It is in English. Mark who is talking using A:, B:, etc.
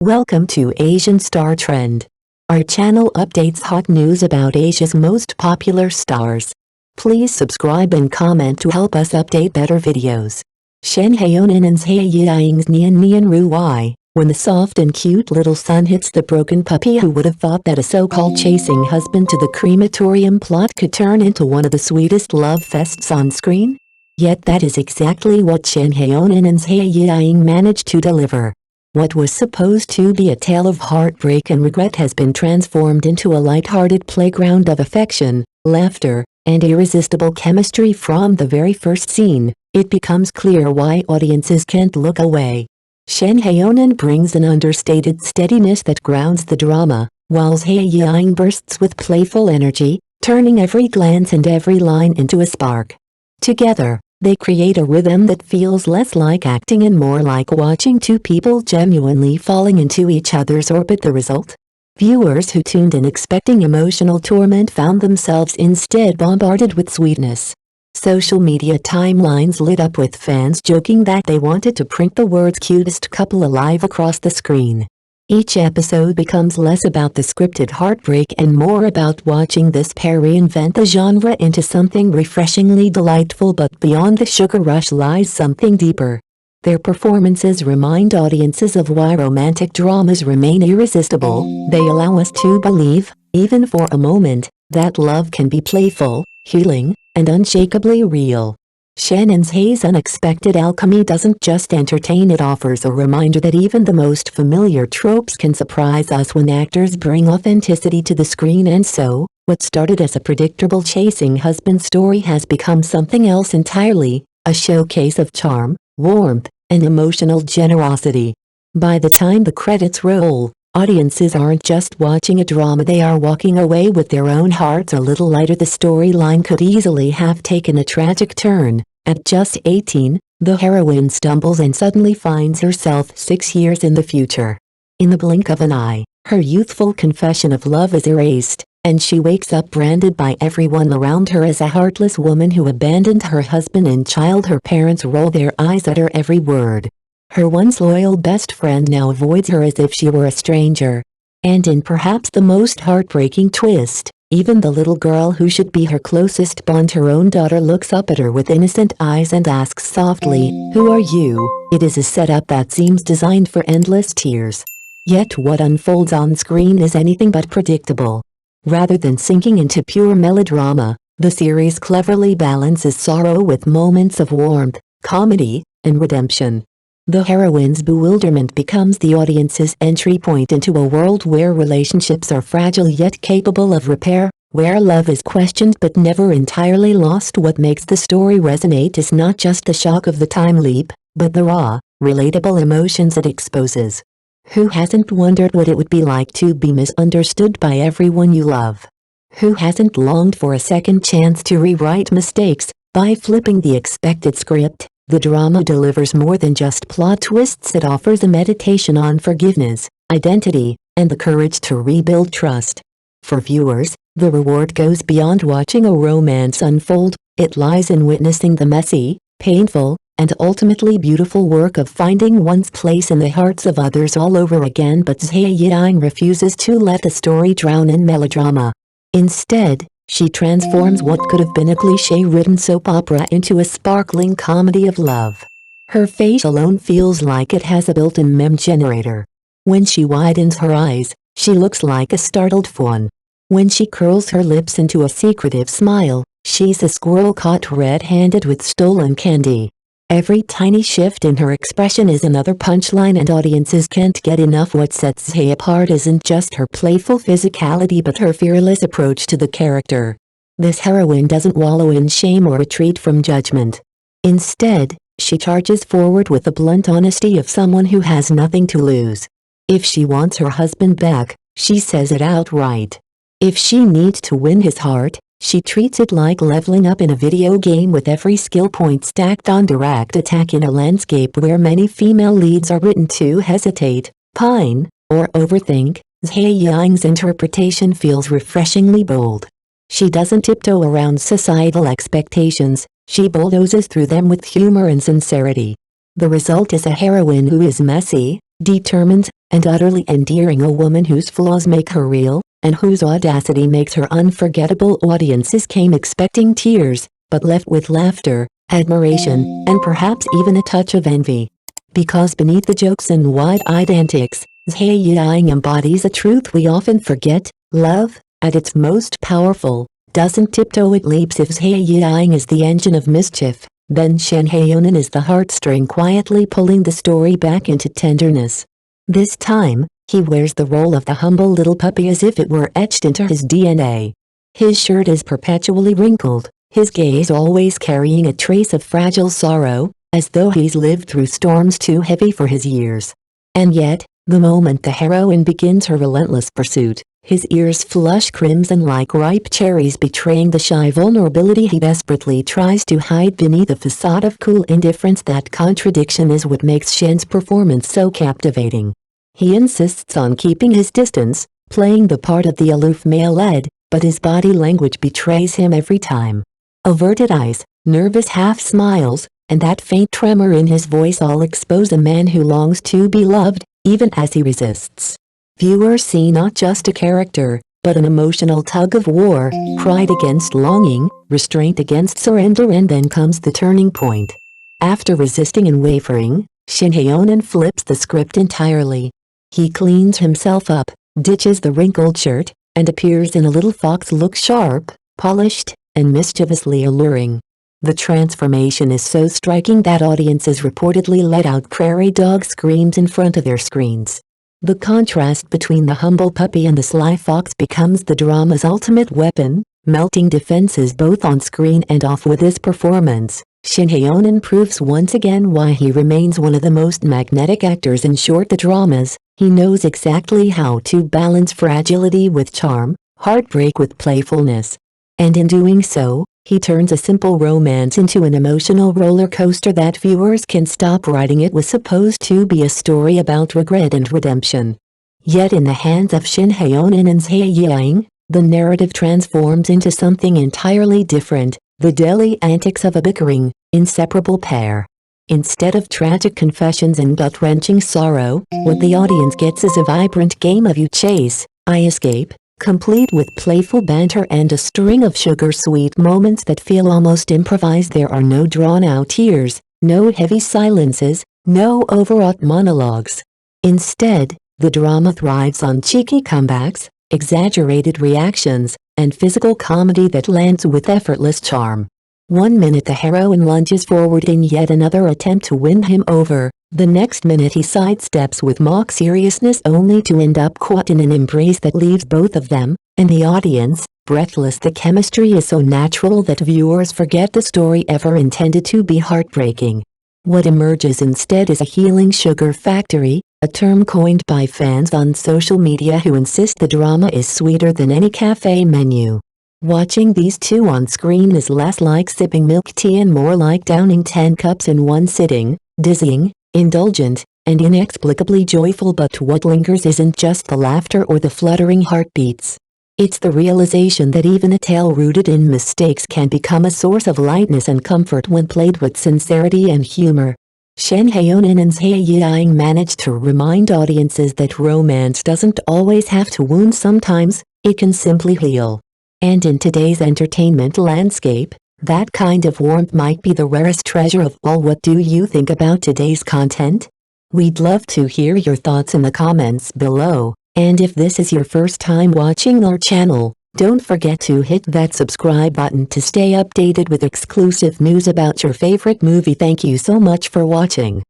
A: Welcome to Asian Star Trend. Our channel updates hot news about Asia's most popular stars. Please subscribe and comment to help us update better videos. Shen Haonan and Zhai Yiying's Nian Nian Ru Huai. When the soft and cute little son hits the broken puppy, who would have thought that a so-called chasing husband to the crematorium plot could turn into one of the sweetest love fests on screen? Yet that is exactly what Shen Haonan and Zhai Yiying managed to deliver. What was supposed to be a tale of heartbreak and regret has been transformed into a light-hearted playground of affection, laughter, and irresistible chemistry from the very first scene. It becomes clear why audiences can't look away. Shen Haonan brings an understated steadiness that grounds the drama, while Zhai Yiying bursts with playful energy, turning every glance and every line into a spark. Together, they create a rhythm that feels less like acting and more like watching two people genuinely falling into each other's orbit. The result? Viewers who tuned in expecting emotional torment found themselves instead bombarded with sweetness. Social media timelines lit up with fans joking that they wanted to print the words "cutest couple alive" across the screen. Each episode becomes less about the scripted heartbreak and more about watching this pair reinvent the genre into something refreshingly delightful, but beyond the sugar rush lies something deeper. Their performances remind audiences of why romantic dramas remain irresistible. They allow us to believe, even for a moment, that love can be playful, healing, and unshakably real. Shen and Zhai's unexpected alchemy doesn't just entertain, it offers a reminder that even the most familiar tropes can surprise us when actors bring authenticity to the screen. And so, what started as a predictable chasing husband story has become something else entirely, a showcase of charm, warmth, and emotional generosity. By the time the credits roll, audiences aren't just watching a drama, they are walking away with their own hearts a little lighter. The storyline could easily have taken a tragic turn. At just 18, the heroine stumbles and suddenly finds herself 6 years in the future. In the blink of an eye, her youthful confession of love is erased, and she wakes up branded by everyone around her as a heartless woman who abandoned her husband and child. Her parents roll their eyes at her every word. Her once loyal best friend now avoids her as if she were a stranger. And in perhaps the most heartbreaking twist, even the little girl who should be her closest bond, her own daughter, looks up at her with innocent eyes and asks softly, "Who are you?" It is a setup that seems designed for endless tears. Yet what unfolds on screen is anything but predictable. Rather than sinking into pure melodrama, the series cleverly balances sorrow with moments of warmth, comedy, and redemption. The heroine's bewilderment becomes the audience's entry point into a world where relationships are fragile yet capable of repair, where love is questioned but never entirely lost. What makes the story resonate is not just the shock of the time leap, but the raw, relatable emotions it exposes. Who hasn't wondered what it would be like to be misunderstood by everyone you love? Who hasn't longed for a second chance to rewrite mistakes by flipping the expected script? The drama delivers more than just plot twists. It offers a meditation on forgiveness, identity, and the courage to rebuild trust. For viewers, the reward goes beyond watching a romance unfold. It lies in witnessing the messy, painful, and ultimately beautiful work of finding one's place in the hearts of others all over again. But Zhai Yiying refuses to let the story drown in melodrama. Instead, she transforms what could have been a cliché-ridden soap opera into a sparkling comedy of love. Her face alone feels like it has a built-in meme generator. When she widens her eyes, she looks like a startled fawn. When she curls her lips into a secretive smile, she's a squirrel caught red-handed with stolen candy. Every tiny shift in her expression is another punchline, and audiences can't get enough. What sets Zhai apart isn't just her playful physicality but her fearless approach to the character. This heroine doesn't wallow in shame or retreat from judgment. Instead, she charges forward with the blunt honesty of someone who has nothing to lose. If she wants her husband back, she says it outright. If she needs to win his heart, she treats it like leveling up in a video game, with every skill point stacked on direct attack. In a landscape where many female leads are written to hesitate, pine, or overthink, Zhai Yiying's interpretation feels refreshingly bold. She doesn't tiptoe around societal expectations, she bulldozes through them with humor and sincerity. The result is a heroine who is messy, determined, and utterly endearing, a woman whose flaws make her real, and whose audacity makes her unforgettable. Audiences came expecting tears, but left with laughter, admiration, and perhaps even a touch of envy. Because beneath the jokes and wide-eyed antics, Zhai Yiying embodies a truth we often forget: love, at its most powerful, doesn't tiptoe, it leaps. If Zhai Yiying is the engine of mischief, then Shen Haonan is the heartstring quietly pulling the story back into tenderness. This time, he wears the role of the humble little puppy as if it were etched into his DNA. His shirt is perpetually wrinkled, his gaze always carrying a trace of fragile sorrow, as though he's lived through storms too heavy for his years. And yet, the moment the heroine begins her relentless pursuit, his ears flush crimson like ripe cherries, betraying the shy vulnerability he desperately tries to hide beneath a facade of cool indifference. That contradiction is what makes Shen's performance so captivating. He insists on keeping his distance, playing the part of the aloof male lead, but his body language betrays him every time. Averted eyes, nervous half-smiles, and that faint tremor in his voice all expose a man who longs to be loved, even as he resists. Viewers see not just a character, but an emotional tug-of-war, pride against longing, restraint against surrender, and then comes the turning point. After resisting and wavering, Shen Haonan flips the script entirely. He cleans himself up, ditches the wrinkled shirt, and appears in a little fox look, sharp, polished, and mischievously alluring. The transformation is so striking that audiences reportedly let out prairie dog screams in front of their screens. The contrast between the humble puppy and the sly fox becomes the drama's ultimate weapon, melting defenses both on screen and off. With this performance, Shen Haonan proves once again why he remains one of the most magnetic actors. In short, the dramas, he knows exactly how to balance fragility with charm, heartbreak with playfulness. And in doing so, he turns a simple romance into an emotional roller coaster that viewers can stop riding. It was supposed to be a story about regret and redemption. Yet in the hands of Shen Haonan and Zhai Yiying, the narrative transforms into something entirely different, the daily antics of a bickering, inseparable pair. Instead of tragic confessions and gut-wrenching sorrow, what the audience gets is a vibrant game of you chase, I escape, complete with playful banter and a string of sugar-sweet moments that feel almost improvised. There are no drawn-out tears, no heavy silences, no overwrought monologues. Instead, the drama thrives on cheeky comebacks, exaggerated reactions, and physical comedy that lands with effortless charm. One minute the heroine lunges forward in yet another attempt to win him over, the next minute he sidesteps with mock seriousness, only to end up caught in an embrace that leaves both of them, and the audience, breathless. The chemistry is so natural that viewers forget the story ever intended to be heartbreaking. What emerges instead is a healing sugar factory, a term coined by fans on social media who insist the drama is sweeter than any cafe menu. Watching these two on screen is less like sipping milk tea and more like downing 10 cups in one sitting, dizzying, indulgent, and inexplicably joyful. But what lingers isn't just the laughter or the fluttering heartbeats. It's the realization that even a tale rooted in mistakes can become a source of lightness and comfort when played with sincerity and humor. Shen Haonan and Zhai Yiying managed to remind audiences that romance doesn't always have to wound. Sometimes, it can simply heal. And in today's entertainment landscape, that kind of warmth might be the rarest treasure of all. What do you think about today's content? We'd love to hear your thoughts in the comments below, and if this is your first time watching our channel, don't forget to hit that subscribe button to stay updated with exclusive news about your favorite movie. Thank you so much for watching.